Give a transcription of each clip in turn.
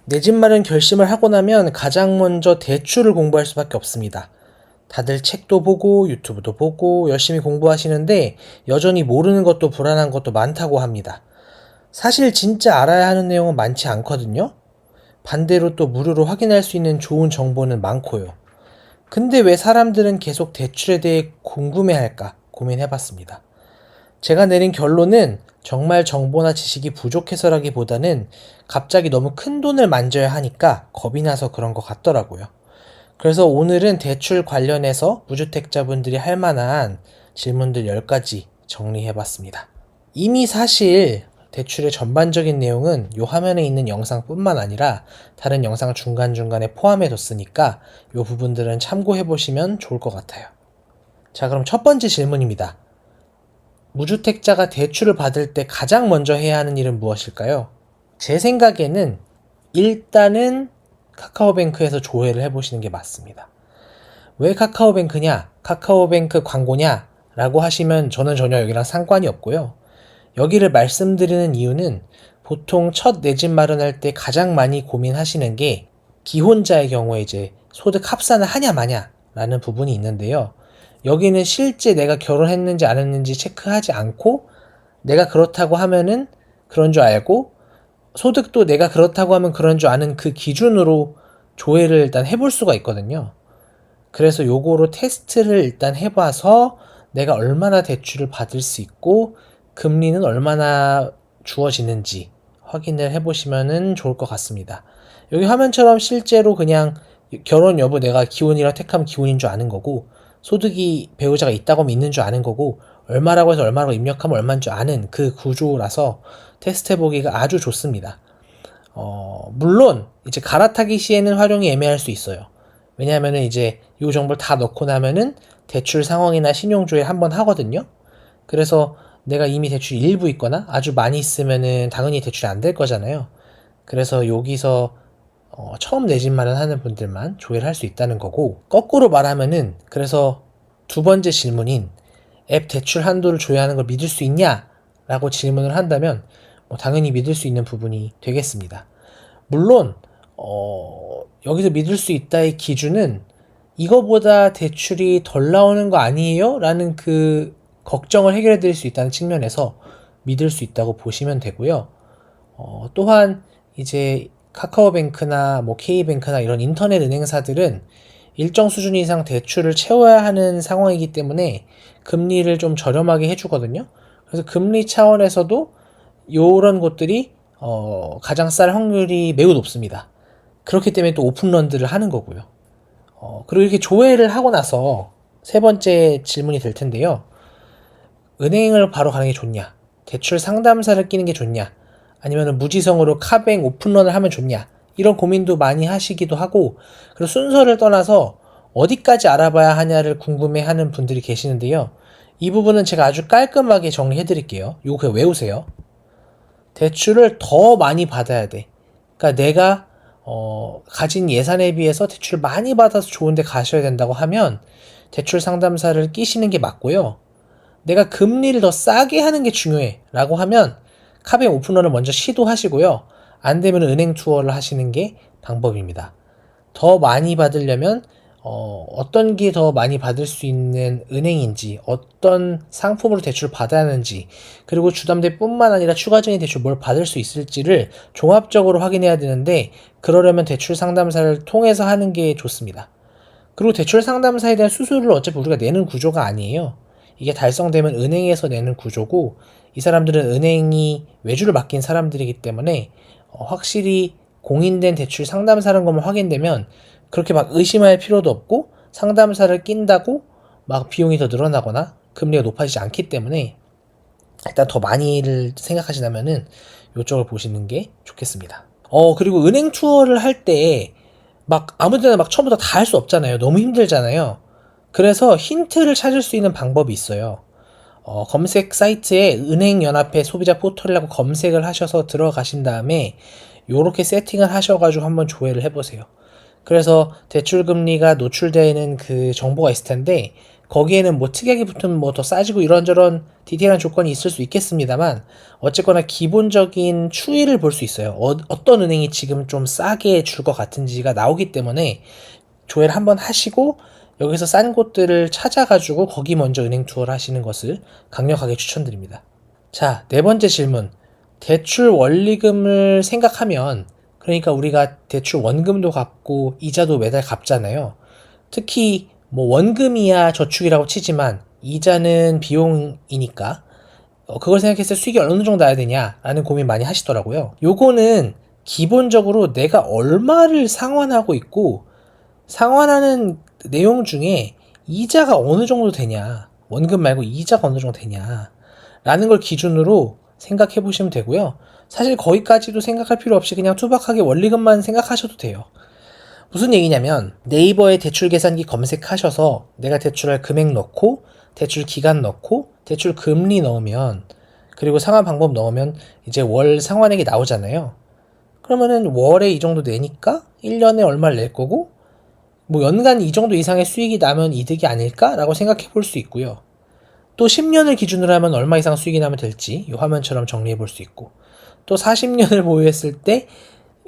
내 집 마련 결심을 하고 나면 가장 먼저 대출을 공부할 수밖에 없습니다. 다들 책도 보고 유튜브도 보고 열심히 공부하시는데 여전히 모르는 것도 불안한 것도 많다고 합니다. 사실 진짜 알아야 하는 내용은 많지 않거든요. 반대로 또 무료로 확인할 수 있는 좋은 정보는 많고요. 근데 왜 사람들은 계속 대출에 대해 궁금해할까 고민해봤습니다. 제가 내린 결론은 정말 정보나 지식이 부족해서라기보다는 갑자기 너무 큰 돈을 만져야 하니까 겁이 나서 그런 것 같더라고요. 그래서 오늘은 대출 관련해서 무주택자분들이 할 만한 질문들 10가지 정리해봤습니다. 이미 사실 대출의 전반적인 내용은 이 화면에 있는 영상뿐만 아니라 다른 영상 중간중간에 포함해뒀으니까 이 부분들은 참고해보시면 좋을 것 같아요. 자, 그럼 첫 번째 질문입니다. 무주택자가 대출을 받을 때 가장 먼저 해야 하는 일은 무엇일까요? 제 생각에는 일단은 카카오뱅크에서 조회를 해보시는 게 맞습니다. 왜 카카오뱅크냐? 카카오뱅크 광고냐? 라고 하시면 저는 전혀 여기랑 상관이 없고요. 여기를 말씀드리는 이유는 보통 첫 내 집 마련할 때 가장 많이 고민하시는 게 기혼자의 경우에 이제 소득 합산을 하냐 마냐 라는 부분이 있는데요. 여기는 실제 내가 결혼했는지 안 했는지 체크하지 않고 내가 그렇다고 하면은 그런 줄 알고 소득도 내가 그렇다고 하면 그런 줄 아는 그 기준으로 조회를 일단 해볼 수가 있거든요. 그래서 요거로 테스트를 일단 해봐서 내가 얼마나 대출을 받을 수 있고 금리는 얼마나 주어지는지 확인을 해보시면 좋을 것 같습니다. 여기 화면처럼 실제로 그냥 결혼 여부 내가 기혼이라 택하면 기혼인 줄 아는 거고 소득이 배우자가 있다고 하면 있는 줄 아는 거고 얼마라고 해서 얼마라고 입력하면 얼마인 줄 아는 그 구조라서 테스트 해보기가 아주 좋습니다. 물론 이제 갈아타기 시에는 활용이 애매할 수 있어요. 왜냐하면은 이제 이 정보를 다 넣고 나면은 대출 상황이나 신용조회 한번 하거든요. 그래서 내가 이미 대출이 일부 있거나 아주 많이 있으면은 당연히 대출이 안 될 거잖아요. 그래서 여기서 처음 내 집 마련하는 분들만 조회를 할 수 있다는 거고, 거꾸로 말하면은 그래서 두 번째 질문인 앱 대출 한도를 조회하는 걸 믿을 수 있냐? 라고 질문을 한다면 당연히 믿을 수 있는 부분이 되겠습니다. 물론 여기서 믿을 수 있다의 기준은 이거보다 대출이 덜 나오는 거 아니에요? 라는 그 걱정을 해결해 드릴 수 있다는 측면에서 믿을 수 있다고 보시면 되고요. 또한 이제 카카오뱅크나 뭐 K뱅크나 이런 인터넷 은행사들은 일정 수준 이상 대출을 채워야 하는 상황이기 때문에 금리를 좀 저렴하게 해주거든요. 그래서 금리 차원에서도 이런 곳들이 가장 쌀 확률이 매우 높습니다. 그렇기 때문에 또 오픈런들을 하는 거고요. 그리고 이렇게 조회를 하고 나서 세 번째 질문이 될 텐데요. 은행을 바로 가는 게 좋냐? 대출 상담사를 끼는 게 좋냐? 아니면 무지성으로 카뱅 오픈런을 하면 좋냐? 이런 고민도 많이 하시기도 하고, 그리고 순서를 떠나서 어디까지 알아봐야 하냐를 궁금해하는 분들이 계시는데요. 이 부분은 제가 아주 깔끔하게 정리해 드릴게요. 이거 그냥 외우세요. 대출을 더 많이 받아야 돼. 그러니까 내가 가진 예산에 비해서 대출을 많이 받아서 좋은 데 가셔야 된다고 하면 대출 상담사를 끼시는 게 맞고요. 내가 금리를 더 싸게 하는 게 중요해 라고 하면 카뱅 오픈런을 먼저 시도하시고요. 안 되면 은행 투어를 하시는 게 방법입니다. 더 많이 받으려면 어떤 게 더 많이 받을 수 있는 은행인지, 어떤 상품으로 대출을 받아야 하는지, 그리고 주담대뿐만 아니라 추가적인 대출 뭘 받을 수 있을지를 종합적으로 확인해야 되는데, 그러려면 대출 상담사를 통해서 하는 게 좋습니다. 그리고 대출 상담사에 대한 수수료를 어차피 우리가 내는 구조가 아니에요. 이게 달성되면 은행에서 내는 구조고, 이 사람들은 은행이 외주를 맡긴 사람들이기 때문에 확실히 공인된 대출 상담사라는 것만 확인되면 그렇게 막 의심할 필요도 없고, 상담사를 낀다고 막 비용이 더 늘어나거나 금리가 높아지지 않기 때문에 일단 더 많이를 생각하시다면은 이쪽을 보시는 게 좋겠습니다. 그리고 은행 투어를 할 때 막 아무 데나 막 처음부터 다 할 수 없잖아요. 너무 힘들잖아요. 그래서 힌트를 찾을 수 있는 방법이 있어요. 검색 사이트에 은행연합회 소비자 포털이라고 검색을 하셔서 들어가신 다음에 요렇게 세팅을 하셔가지고 한번 조회를 해보세요. 그래서 대출금리가 노출되는 그 정보가 있을 텐데 거기에는 뭐 특약이 붙으면 뭐 더 싸지고 이런저런 디테일한 조건이 있을 수 있겠습니다만 어쨌거나 기본적인 추이를 볼 수 있어요. 어떤 은행이 지금 좀 싸게 줄 것 같은지가 나오기 때문에 조회를 한번 하시고 여기서 싼 곳들을 찾아가지고 거기 먼저 은행 투어를 하시는 것을 강력하게 추천드립니다. 자, 네 번째 질문. 대출 원리금을 생각하면, 그러니까 우리가 대출 원금도 갚고 이자도 매달 갚잖아요. 특히 뭐 원금이야 저축이라고 치지만 이자는 비용이니까 그걸 생각했을 때 수익이 어느 정도 나야 되냐라는 고민 많이 하시더라고요. 요거는 기본적으로 내가 얼마를 상환하고 있고 상환하는 내용 중에 이자가 어느 정도 되냐, 원금 말고 이자가 어느 정도 되냐 라는 걸 기준으로 생각해 보시면 되고요. 사실 거기까지도 생각할 필요 없이 그냥 투박하게 원리금만 생각하셔도 돼요. 무슨 얘기냐면 네이버에 대출 계산기 검색하셔서 내가 대출할 금액 넣고 대출 기간 넣고 대출 금리 넣으면, 그리고 상환 방법 넣으면 이제 월 상환액이 나오잖아요. 그러면은 월에 이 정도 내니까 1년에 얼마를 낼 거고 뭐 연간 이 정도 이상의 수익이 나면 이득이 아닐까라고 생각해 볼 수 있고요. 또 10년을 기준으로 하면 얼마 이상 수익이 나면 될지 이 화면처럼 정리해 볼 수 있고, 또 40년을 보유했을 때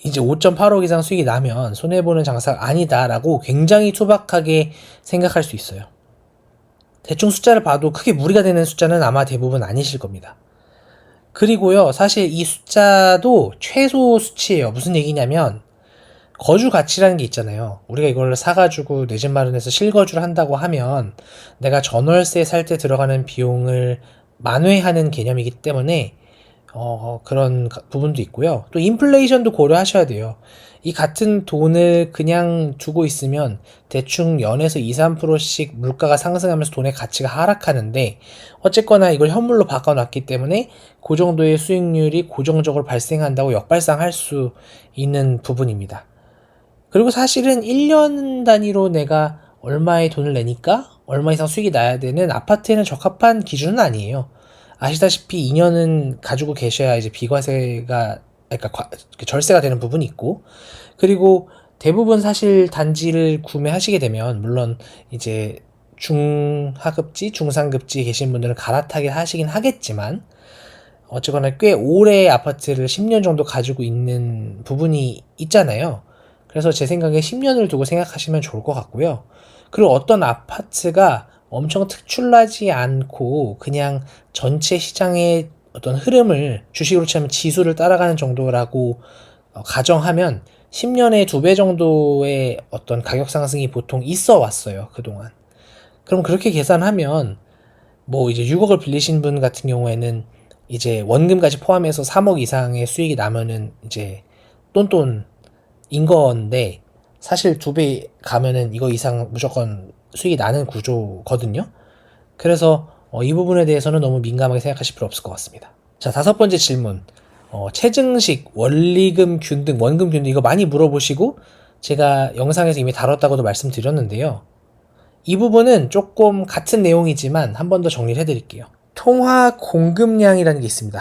이제 5.8억 이상 수익이 나면 손해보는 장사가 아니다라고 굉장히 투박하게 생각할 수 있어요. 대충 숫자를 봐도 크게 무리가 되는 숫자는 아마 대부분 아니실 겁니다. 그리고요, 사실 이 숫자도 최소 수치예요. 무슨 얘기냐면 거주 가치라는 게 있잖아요. 우리가 이걸 사가지고 내 집 마련해서 실거주를 한다고 하면 내가 전월세 살 때 들어가는 비용을 만회하는 개념이기 때문에 그런 부분도 있고요. 또 인플레이션도 고려하셔야 돼요. 이 같은 돈을 그냥 두고 있으면 대충 연에서 2, 3%씩 물가가 상승하면서 돈의 가치가 하락하는데, 어쨌거나 이걸 현물로 바꿔놨기 때문에 그 정도의 수익률이 고정적으로 발생한다고 역발상할 수 있는 부분입니다. 그리고 사실은 1년 단위로 내가 얼마의 돈을 내니까 얼마 이상 수익이 나야 되는 아파트에는 적합한 기준은 아니에요. 아시다시피 2년은 가지고 계셔야 이제 비과세가, 그러니까 절세가 되는 부분이 있고, 그리고 대부분 사실 단지를 구매하시게 되면 물론 이제 중하급지, 중상급지에 계신 분들은 갈아타게 하시긴 하겠지만 어쨌거나 꽤 오래 아파트를 10년 정도 가지고 있는 부분이 있잖아요. 그래서 제 생각에 10년을 두고 생각하시면 좋을 것 같고요. 그리고 어떤 아파트가 엄청 특출나지 않고 그냥 전체 시장의 어떤 흐름을 주식으로 치면 지수를 따라가는 정도라고 가정하면 10년에 2배 정도의 어떤 가격 상승이 보통 있어 왔어요, 그동안. 그럼 그렇게 계산하면 뭐 이제 6억을 빌리신 분 같은 경우에는 이제 원금까지 포함해서 3억 이상의 수익이 나면은 이제 똔똔인 건데, 사실 2배 가면은 이거 이상 무조건 수익이 나는 구조거든요. 그래서 이 부분에 대해서는 너무 민감하게 생각하실 필요 없을 것 같습니다. 자, 5번째 질문. 체증식, 원리금 균등, 원금 균등 이거 많이 물어보시고 제가 영상에서 이미 다뤘다고도 말씀드렸는데요. 이 부분은 조금 같은 내용이지만 한 번 더 정리를 해드릴게요. 통화 공급량이라는 게 있습니다.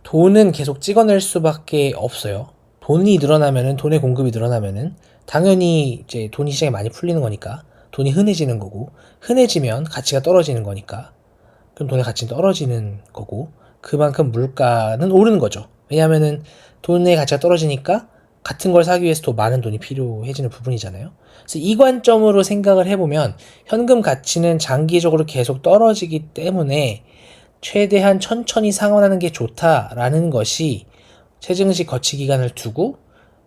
돈은 계속 찍어낼 수밖에 없어요. 돈이 늘어나면은, 돈의 공급이 늘어나면은 당연히 이제 돈이 시장에 많이 풀리는 거니까 돈이 흔해지는 거고, 흔해지면 가치가 떨어지는 거니까 그럼 돈의 가치는 떨어지는 거고, 그만큼 물가는 오르는 거죠. 왜냐하면은 돈의 가치가 떨어지니까 같은 걸 사기 위해서 더 많은 돈이 필요해지는 부분이잖아요. 그래서 이 관점으로 생각을 해보면 현금 가치는 장기적으로 계속 떨어지기 때문에 최대한 천천히 상환하는 게 좋다라는 것이 체증식 거치 기간을 두고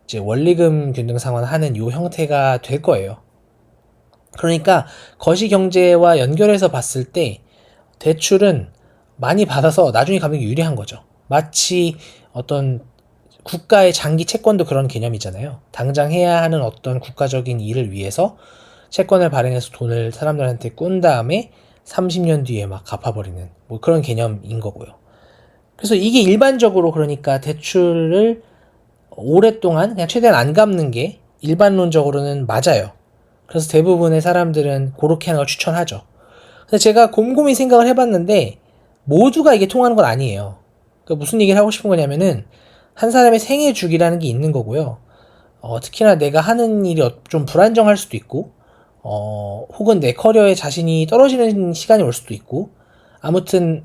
이제 원리금 균등 상환하는 요 형태가 될 거예요. 그러니까 거시 경제와 연결해서 봤을 때 대출은 많이 받아서 나중에 갚는 게 유리한 거죠. 마치 어떤 국가의 장기 채권도 그런 개념이잖아요. 당장 해야 하는 어떤 국가적인 일을 위해서 채권을 발행해서 돈을 사람들한테 꾼 다음에 30년 뒤에 막 갚아버리는 뭐 그런 개념인 거고요. 그래서 이게 일반적으로, 그러니까 대출을 오랫동안 그냥 최대한 안 갚는 게 일반론적으로는 맞아요. 그래서 대부분의 사람들은 그렇게 하는 걸 추천하죠. 그래서 제가 곰곰이 생각을 해봤는데 모두가 이게 통하는 건 아니에요. 그러니까 무슨 얘기를 하고 싶은 거냐면은 한 사람의 생애 주기라는 게 있는 거고요. 특히나 내가 하는 일이 좀 불안정할 수도 있고 혹은 내 커리어에 자신이 떨어지는 시간이 올 수도 있고, 아무튼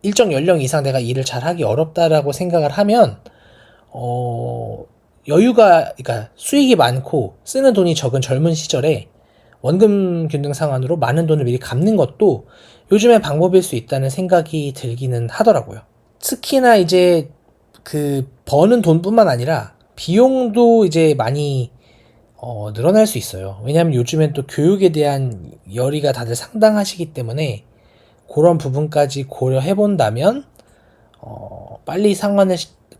일정 연령 이상 내가 일을 잘하기 어렵다라고 생각을 하면 그러니까 수익이 많고 쓰는 돈이 적은 젊은 시절에 원금 균등 상환으로 많은 돈을 미리 갚는 것도 요즘의 방법일 수 있다는 생각이 들기는 하더라고요. 특히나 이제 그 버는 돈뿐만 아니라 비용도 이제 많이 늘어날 수 있어요. 왜냐하면 요즘엔 또 교육에 대한 열의가 다들 상당하시기 때문에 그런 부분까지 고려해 본다면 빨리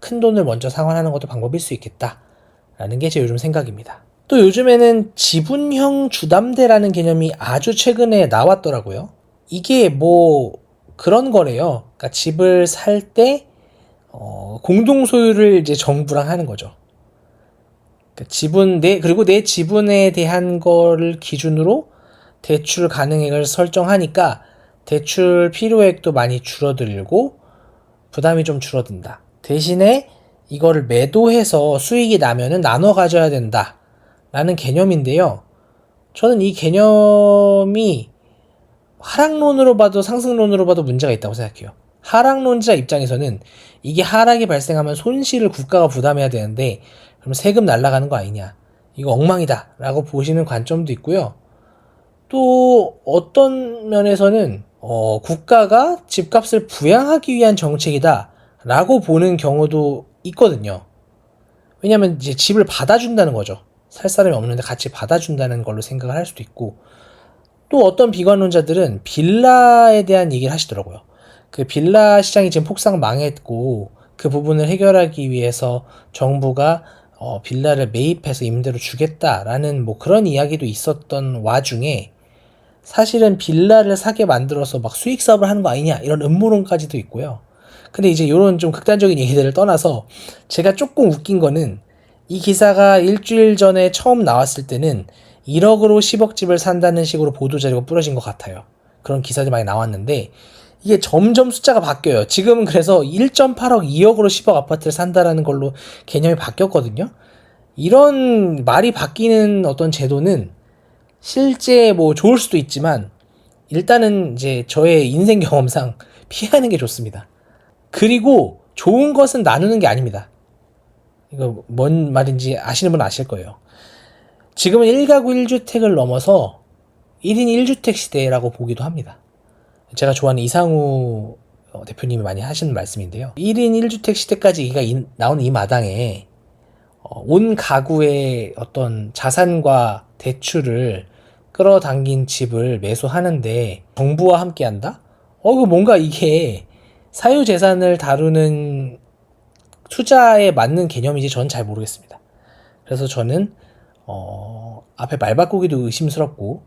큰 돈을 먼저 상환하는 것도 방법일 수 있겠다라는 게 제 요즘 생각입니다. 또 요즘에는 지분형 주담대라는 개념이 아주 최근에 나왔더라고요. 이게 뭐 그런 거래요. 그러니까 집을 살 때 공동 소유를 이제 정부랑 하는 거죠. 그러니까 그리고 내 지분에 대한 거를 기준으로 대출 가능액을 설정하니까 대출 필요액도 많이 줄어들고 부담이 좀 줄어든다. 대신에 이거를 매도해서 수익이 나면은 나눠 가져야 된다. 라는 개념인데요. 저는 이 개념이 하락론으로 봐도 상승론으로 봐도 문제가 있다고 생각해요. 하락론자 입장에서는 이게 하락이 발생하면 손실을 국가가 부담해야 되는데 그럼 세금 날라가는 거 아니냐. 이거 엉망이다. 라고 보시는 관점도 있고요. 또 어떤 면에서는 국가가 집값을 부양하기 위한 정책이다. 라고 보는 경우도 있거든요. 왜냐면 이제 집을 받아준다는 거죠. 살 사람이 없는데 같이 받아준다는 걸로 생각을 할 수도 있고, 또 어떤 비관론자들은 빌라에 대한 얘기를 하시더라고요. 그 빌라 시장이 지금 폭삭 망했고 그 부분을 해결하기 위해서 정부가 빌라를 매입해서 임대로 주겠다라는 뭐 그런 이야기도 있었던 와중에 사실은 빌라를 사게 만들어서 막 수익 사업을 하는 거 아니냐 이런 음모론까지도 있고요. 근데 이제 이런 좀 극단적인 얘기들을 떠나서 제가 조금 웃긴 거는 이 기사가 일주일 전에 처음 나왔을 때는 1억으로 10억 집을 산다는 식으로 보도자료가 뿌려진 것 같아요. 그런 기사들이 많이 나왔는데 이게 점점 숫자가 바뀌어요. 지금은 그래서 1.8억, 2억으로 10억 아파트를 산다라는 걸로 개념이 바뀌었거든요. 이런 말이 바뀌는 어떤 제도는 실제 뭐 좋을 수도 있지만 일단은 이제 저의 인생 경험상 피하는 게 좋습니다. 그리고 좋은 것은 나누는 게 아닙니다. 이거 뭔 말인지 아시는 분은 아실 거예요. 지금은 1가구 1주택을 넘어서 1인 1주택 시대라고 보기도 합니다. 제가 좋아하는 이상우 대표님이 많이 하시는 말씀인데요. 1인 1주택 시대까지 나오는 이 마당에 온 가구의 어떤 자산과 대출을 끌어당긴 집을 매수하는데 정부와 함께 한다? 뭔가 이게 사유재산을 다루는 투자에 맞는 개념인지 저는 잘 모르겠습니다. 그래서 저는 앞에 말 바꾸기도 의심스럽고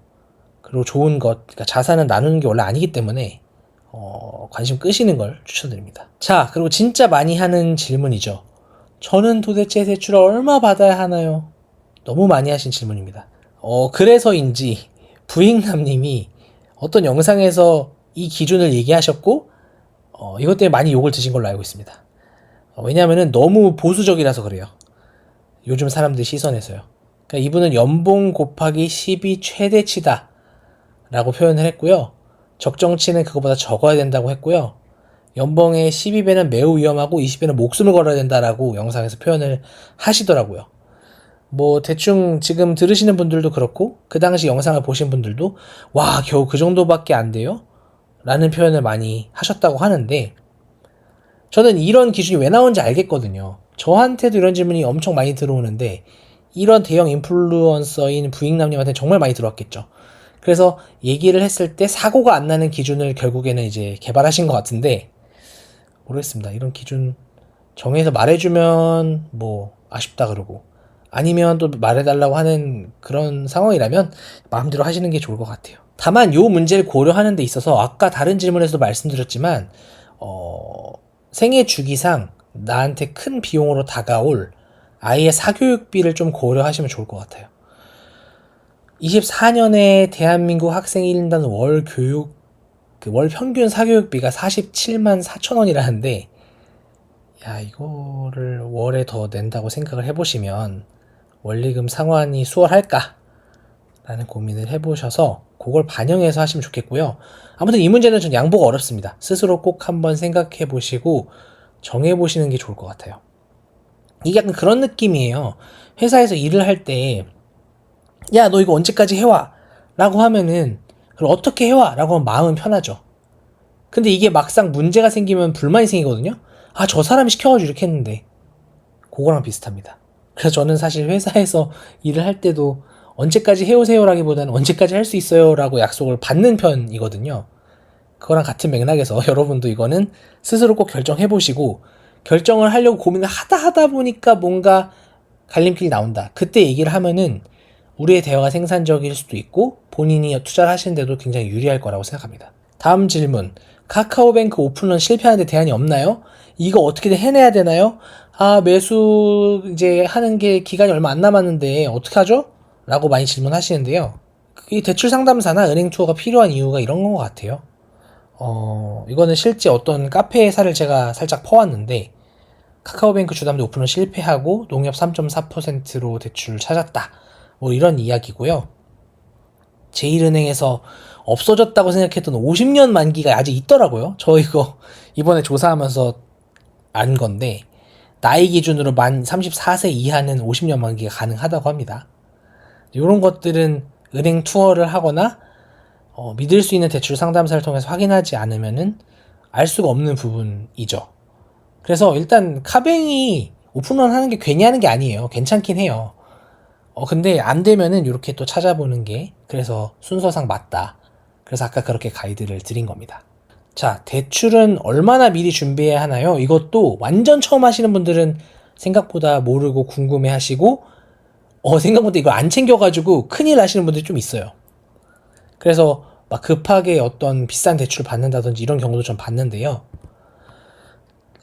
그리고 좋은 것, 그러니까 자산은 나누는 게 원래 아니기 때문에 관심 끄시는 걸 추천드립니다. 자, 그리고 진짜 많이 하는 질문이죠. 저는 도대체 대출을 얼마 받아야 하나요? 너무 많이 하신 질문입니다. 그래서인지 부익남님이 어떤 영상에서 이 기준을 얘기하셨고 이것 때문에 많이 욕을 드신 걸로 알고 있습니다. 왜냐하면 너무 보수적이라서 그래요. 요즘 사람들 시선에서요. 그러니까 이분은 연봉 곱하기 10이 최대치다 라고 표현을 했고요. 적정치는 그거보다 적어야 된다고 했고요. 연봉의 12배는 매우 위험하고 20배는 목숨을 걸어야 된다라고 영상에서 표현을 하시더라고요. 뭐 대충 지금 들으시는 분들도 그렇고 그 당시 영상을 보신 분들도 와 겨우 그 정도밖에 안 돼요? 라는 표현을 많이 하셨다고 하는데 저는 이런 기준이 왜 나오는지 알겠거든요. 저한테도 이런 질문이 엄청 많이 들어오는데 이런 대형 인플루언서인 부익남님한테 정말 많이 들어왔겠죠. 그래서 얘기를 했을 때 사고가 안 나는 기준을 결국에는 이제 개발하신 것 같은데 모르겠습니다. 이런 기준 정해서 말해주면 뭐 아쉽다 그러고 아니면 또 말해달라고 하는 그런 상황이라면 마음대로 하시는 게 좋을 것 같아요. 다만 요 문제를 고려하는 데 있어서 아까 다른 질문에서도 말씀드렸지만 생애 주기상 나한테 큰 비용으로 다가올 아이의 사교육비를 좀 고려하시면 좋을 것 같아요. 24년에 대한민국 학생 1인당 월 평균 사교육비가 47만 4천 원이라는데 야 이거를 월에 더 낸다고 생각을 해보시면 원리금 상환이 수월할까? 라는 고민을 해보셔서 그걸 반영해서 하시면 좋겠고요. 아무튼 이 문제는 좀 양보가 어렵습니다. 스스로 꼭 한번 생각해 보시고 정해 보시는 게 좋을 것 같아요. 이게 약간 그런 느낌이에요. 회사에서 일을 할 때, 야, 너 이거 언제까지 해와? 라고 하면은, 그럼 어떻게 해와? 라고 하면 마음은 편하죠. 근데 이게 막상 문제가 생기면 불만이 생기거든요? 아, 저 사람이 시켜가지고 이렇게 했는데. 그거랑 비슷합니다. 그래서 저는 사실 회사에서 일을 할 때도 언제까지 해오세요 라기보다는 언제까지 할 수 있어요 라고 약속을 받는 편이거든요. 그거랑 같은 맥락에서 여러분도 이거는 스스로 꼭 결정해 보시고, 결정을 하려고 고민을 하다 보니까 뭔가 갈림길이 나온다. 그때 얘기를 하면은 우리의 대화가 생산적일 수도 있고 본인이 투자를 하시는데도 굉장히 유리할 거라고 생각합니다. 다음 질문. 카카오뱅크 오픈런 실패하는데 대안이 없나요? 이거 어떻게든 해내야 되나요? 아, 매수 이제 하는 게 기간이 얼마 안 남았는데 어떻게 하죠? 라고 많이 질문하시는데요. 이 대출 상담사나 은행 투어가 필요한 이유가 이런 것 같아요. 이거는 실제 어떤 카페의 사를 제가 살짝 퍼왔는데, 카카오뱅크 주담대 오픈런 실패하고 농협 3.4%로 대출 찾았다. 뭐 이런 이야기고요. 제일은행에서 없어졌다고 생각했던 50년 만기가 아직 있더라고요. 저 이거 이번에 조사하면서 안 건데, 나이 기준으로 만 34세 이하는 50년 만기가 가능하다고 합니다. 이런 것들은 은행 투어를 하거나 믿을 수 있는 대출 상담사를 통해서 확인하지 않으면은 알 수가 없는 부분이죠. 그래서 일단 카뱅이 오픈런 하는 게 괜히 하는 게 아니에요. 괜찮긴 해요. 근데 안 되면은 이렇게 또 찾아보는 게 그래서 순서상 맞다. 그래서 아까 그렇게 가이드를 드린 겁니다. 자, 대출은 얼마나 미리 준비해야 하나요? 이것도 완전 처음 하시는 분들은 생각보다 모르고 궁금해 하시고, 생각보다 이걸 안 챙겨가지고 큰일 나시는 분들이 좀 있어요. 그래서 막 급하게 어떤 비싼 대출을 받는다든지 이런 경우도 좀 봤는데요.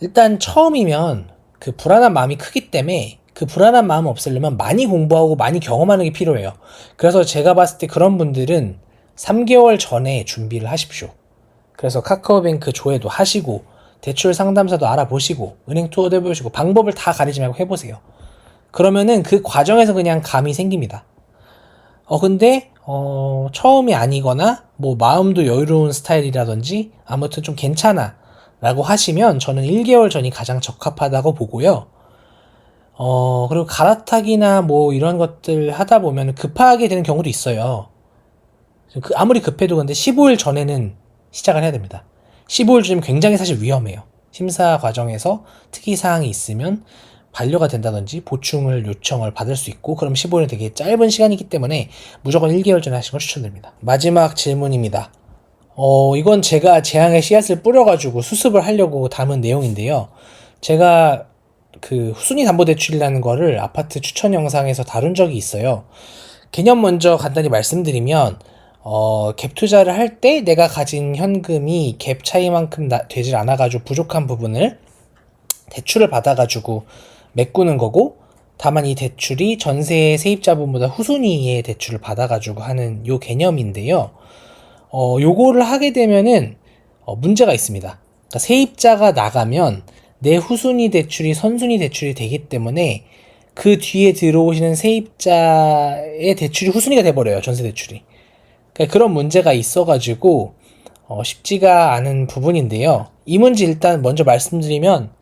일단 처음이면 그 불안한 마음이 크기 때문에 그 불안한 마음을 없애려면 많이 공부하고 많이 경험하는 게 필요해요. 그래서 제가 봤을 때 그런 분들은 3개월 전에 준비를 하십시오. 그래서 카카오뱅크 조회도 하시고 대출 상담사도 알아보시고 은행 투어도 해보시고 방법을 다 가리지 말고 해보세요. 그러면은 그 과정에서 그냥 감이 생깁니다. 근데 처음이 아니거나 뭐 마음도 여유로운 스타일이라든지 아무튼 좀 괜찮아 라고 하시면 저는 1개월 전이 가장 적합하다고 보고요. 그리고 갈아타기나 뭐 이런 것들 하다 보면 급하게 되는 경우도 있어요. 아무리 급해도 근데 15일 전에는 시작을 해야 됩니다. 15일 전이면 굉장히 사실 위험해요. 심사 과정에서 특이사항이 있으면 반려가 된다든지 보충을 요청을 받을 수 있고, 그럼 15일은 되게 짧은 시간이기 때문에 무조건 1개월 전에 하시는 걸 추천드립니다. 마지막 질문입니다. 이건 제가 재앙의 씨앗을 뿌려가지고 수습을 하려고 담은 내용인데요. 제가 그 후순위 담보대출이라는 거를 아파트 추천 영상에서 다룬 적이 있어요. 개념 먼저 간단히 말씀드리면, 갭 투자를 할 때 내가 가진 현금이 갭 차이만큼 되질 않아가지고 부족한 부분을 대출을 받아가지고 메꾸는 거고, 다만 이 대출이 전세 세입자분보다 후순위의 대출을 받아가지고 하는 요 개념인데요. 요거를 하게 되면은 문제가 있습니다. 그러니까 세입자가 나가면 내 후순위 대출이 선순위 대출이 되기 때문에 그 뒤에 들어오시는 세입자의 대출이 후순위가 돼버려요. 전세 대출이. 그러니까 그런 문제가 있어가지고 쉽지가 않은 부분인데요. 이 문제 일단 먼저 말씀드리면,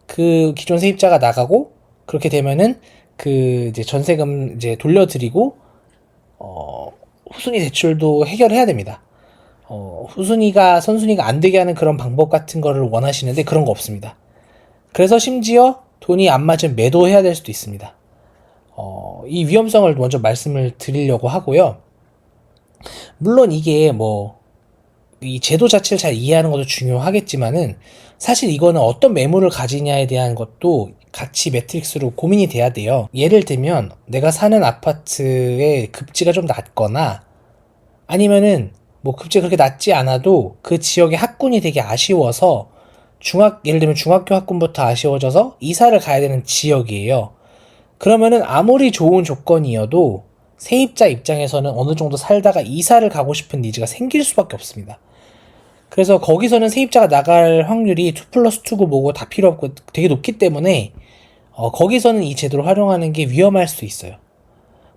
그 기존 세입자가 나가고 그렇게 되면은 그 이제 전세금 이제 돌려드리고 후순위 대출도 해결해야 됩니다. 후순위가 선순위가 안 되게 하는 그런 방법 같은 거를 원하시는데 그런 거 없습니다. 그래서 심지어 돈이 안 맞으면 매도해야 될 수도 있습니다. 이 위험성을 먼저 말씀을 드리려고 하고요. 물론 이게 이 제도 자체를 잘 이해하는 것도 중요하겠지만은, 사실 이거는 어떤 매물을 가지냐에 대한 것도 같이 매트릭스로 고민이 돼야 돼요. 예를 들면 내가 사는 아파트의 급지가 좀 낮거나, 아니면은 뭐 급지가 그렇게 낮지 않아도 그 지역의 학군이 되게 아쉬워서 예를 들면 중학교 학군부터 아쉬워져서 이사를 가야 되는 지역이에요. 그러면은 아무리 좋은 조건이어도 세입자 입장에서는 어느 정도 살다가 이사를 가고 싶은 니즈가 생길 수밖에 없습니다. 그래서 거기서는 세입자가 나갈 확률이 2+2고 뭐고 다 필요 없고 되게 높기 때문에 거기서는 이 제도를 활용하는 게 위험할 수 있어요.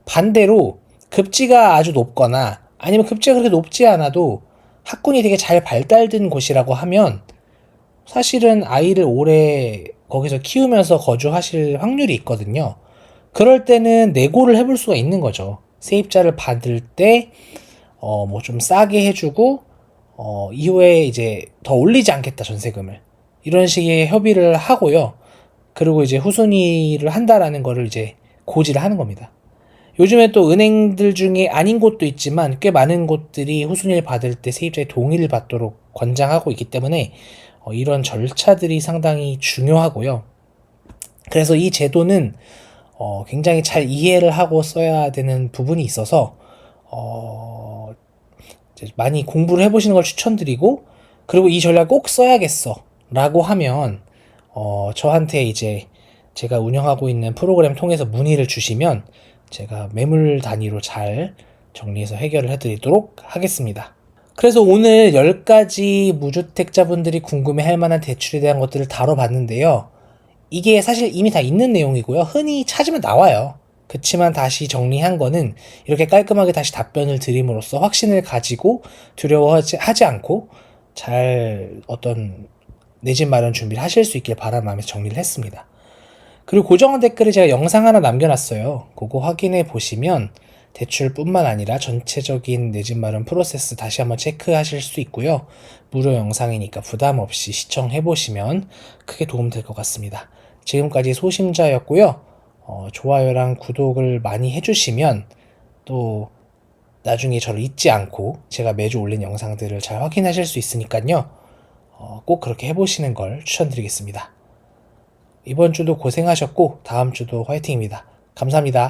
반대로 급지가 아주 높거나 아니면 급지가 그렇게 높지 않아도 학군이 되게 잘 발달된 곳이라고 하면 사실은 아이를 오래 거기서 키우면서 거주하실 확률이 있거든요. 그럴 때는 내고를 해볼 수가 있는 거죠. 세입자를 받을 때, 뭐 좀 싸게 해주고, 이후에 이제 더 올리지 않겠다, 전세금을. 이런 식의 협의를 하고요. 그리고 이제 후순위를 한다라는 거를 이제 고지를 하는 겁니다. 요즘에 또 은행들 중에 아닌 곳도 있지만 꽤 많은 곳들이 후순위를 받을 때 세입자의 동의를 받도록 권장하고 있기 때문에 이런 절차들이 상당히 중요하고요. 그래서 이 제도는 굉장히 잘 이해를 하고 써야 되는 부분이 있어서 많이 공부를 해보시는 걸 추천드리고, 그리고 이 전략 꼭 써야겠어 라고 하면 저한테 이제 제가 운영하고 있는 프로그램 통해서 문의를 주시면 제가 매물 단위로 잘 정리해서 해결을 해드리도록 하겠습니다. 그래서 오늘 10가지 무주택자분들이 궁금해할 만한 대출에 대한 것들을 다뤄봤는데요. 이게 사실 이미 다 있는 내용이고요. 흔히 찾으면 나와요. 그치만 다시 정리한 거는 이렇게 깔끔하게 다시 답변을 드림으로써 확신을 가지고 두려워하지 않고 잘 어떤 내 집 마련 준비를 하실 수 있길 바라는 마음에서 정리를 했습니다. 그리고 고정한 댓글에 제가 영상 하나 남겨놨어요. 그거 확인해 보시면 대출뿐만 아니라 전체적인 내 집 마련 프로세스 다시 한번 체크하실 수 있고요. 무료 영상이니까 부담 없이 시청해 보시면 크게 도움될 것 같습니다. 지금까지 소심자였고요. 좋아요랑 구독을 많이 해주시면 또 나중에 저를 잊지 않고 제가 매주 올린 영상들을 잘 확인하실 수 있으니까요. 꼭 그렇게 해보시는 걸 추천드리겠습니다. 이번 주도 고생하셨고 다음 주도 화이팅입니다. 감사합니다.